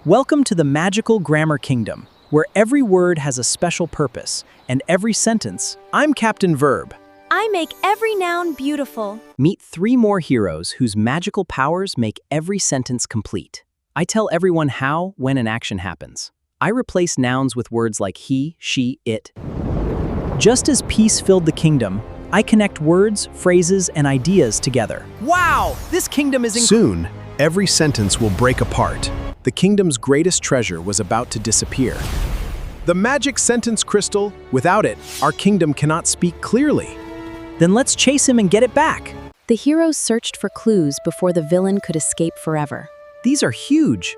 Welcome to the magical grammar kingdom, where every word has a special purpose, and every sentence. I'm Captain Verb. I make every noun beautiful. Meet 3 more heroes whose magical powers make every sentence complete. I tell everyone how, when an action happens. I replace nouns with words like he, she, it. Just as peace filled the kingdom, I connect words, phrases, and ideas together. Wow! This kingdom is Soon, every sentence will break apart. The kingdom's greatest treasure was about to disappear. The magic sentence crystal, without it, our kingdom cannot speak clearly. Then let's chase him and get it back. The heroes searched for clues before the villain could escape forever. These are huge.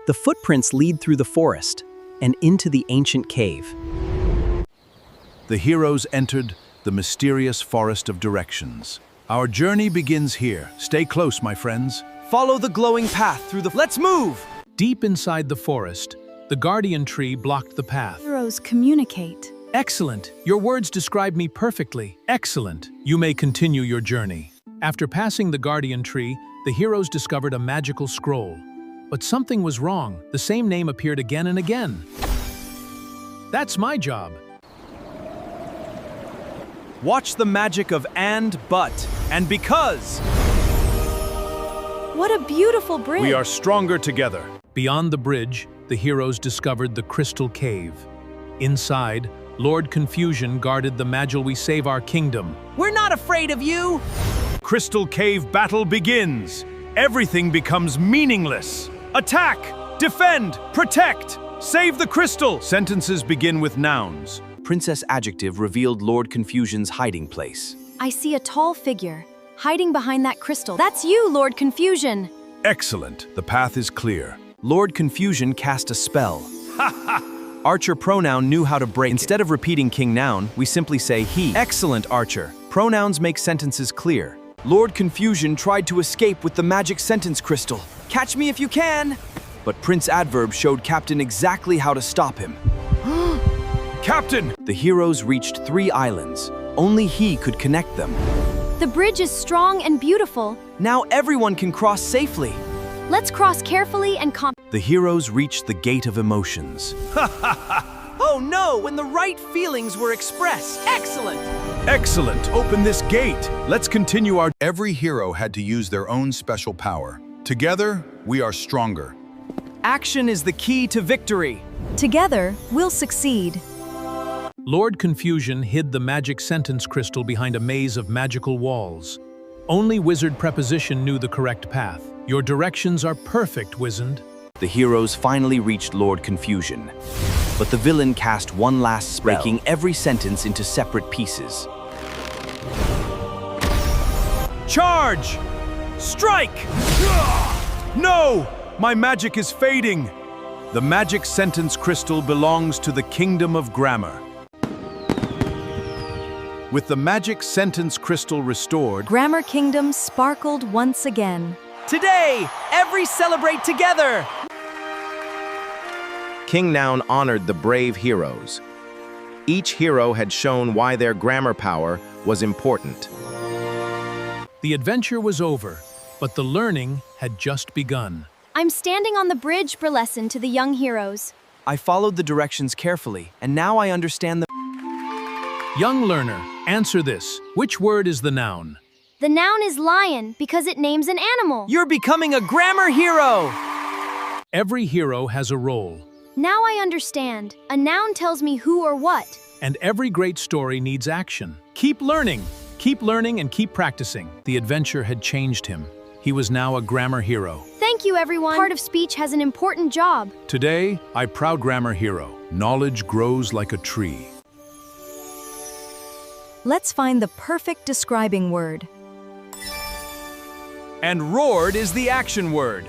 The footprints lead through the forest and into the ancient cave. The heroes entered the mysterious forest of directions. Our journey begins here. Stay close, my friends. Follow the glowing path through the... Let's move! Deep inside the forest, the guardian tree blocked the path. Heroes communicate. Excellent! Your words describe me perfectly. Excellent! You may continue your journey. After passing the guardian tree, the heroes discovered a magical scroll. But something was wrong. The same name appeared again and again. That's my job. Watch the magic of and, but, and because. What a beautiful bridge. We are stronger together. Beyond the bridge, the heroes discovered the crystal cave. Inside, Lord Confusion guarded the magic. We save our kingdom. We're not afraid of you! Crystal Cave battle begins. Everything becomes meaningless. Attack! Defend! Protect! Save the crystal! Sentences begin with nouns. Princess Adjective revealed Lord Confusion's hiding place. I see a tall figure, hiding behind that crystal. That's you, Lord Confusion! Excellent. The path is clear. Lord Confusion cast a spell. Archer Pronoun knew how to break. Instead of repeating King Noun, we simply say he. Excellent, Archer. Pronouns make sentences clear. Lord Confusion tried to escape with the magic sentence crystal. Catch me if you can! But Prince Adverb showed Captain exactly how to stop him. Captain! The heroes reached 3 islands. Only he could connect them. The bridge is strong and beautiful. Now everyone can cross safely. Let's cross carefully and The heroes reached the gate of emotions. Oh no, when the right feelings were expressed. Excellent! Excellent! Open this gate. Let's continue our... Every hero had to use their own special power. Together, we are stronger. Action is the key to victory. Together, we'll succeed. Lord Confusion hid the magic sentence crystal behind a maze of magical walls. Only Wizard Preposition knew the correct path. Your directions are perfect, Wizard. The heroes finally reached Lord Confusion. But the villain cast one last spell, breaking every sentence into separate pieces. Charge! Strike! No! My magic is fading. The magic sentence crystal belongs to the kingdom of grammar. With the magic sentence crystal restored, Grammar Kingdom sparkled once again. Today, every celebrate together! King Noun honored the brave heroes. Each hero had shown why their grammar power was important. The adventure was over, but the learning had just begun. I'm standing on the bridge for lesson to the young heroes. I followed the directions carefully, and now I understand the... Young learner, answer this. Which word is the noun? The noun is lion because it names an animal. You're becoming a grammar hero! Every hero has a role. Now I understand. A noun tells me who or what. And every great story needs action. Keep learning and keep practicing. The adventure had changed him. He was now a grammar hero. Thank you, everyone. Part of speech has an important job. Today, I proud grammar hero. Knowledge grows like a tree. Let's find the perfect describing word. And roared is the action word.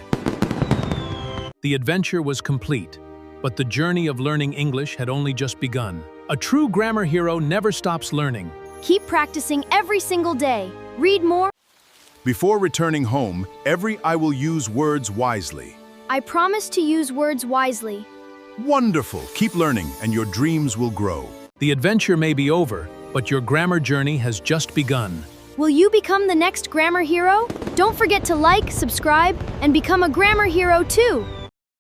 The adventure was complete, but the journey of learning English had only just begun. A true grammar hero never stops learning. Keep practicing every single day. Read more. Before returning home, I will use words wisely. I promise to use words wisely. Wonderful! Keep learning and your dreams will grow. The adventure may be over, but your grammar journey has just begun. Will you become the next grammar hero? Don't forget to like, subscribe, and become a grammar hero too.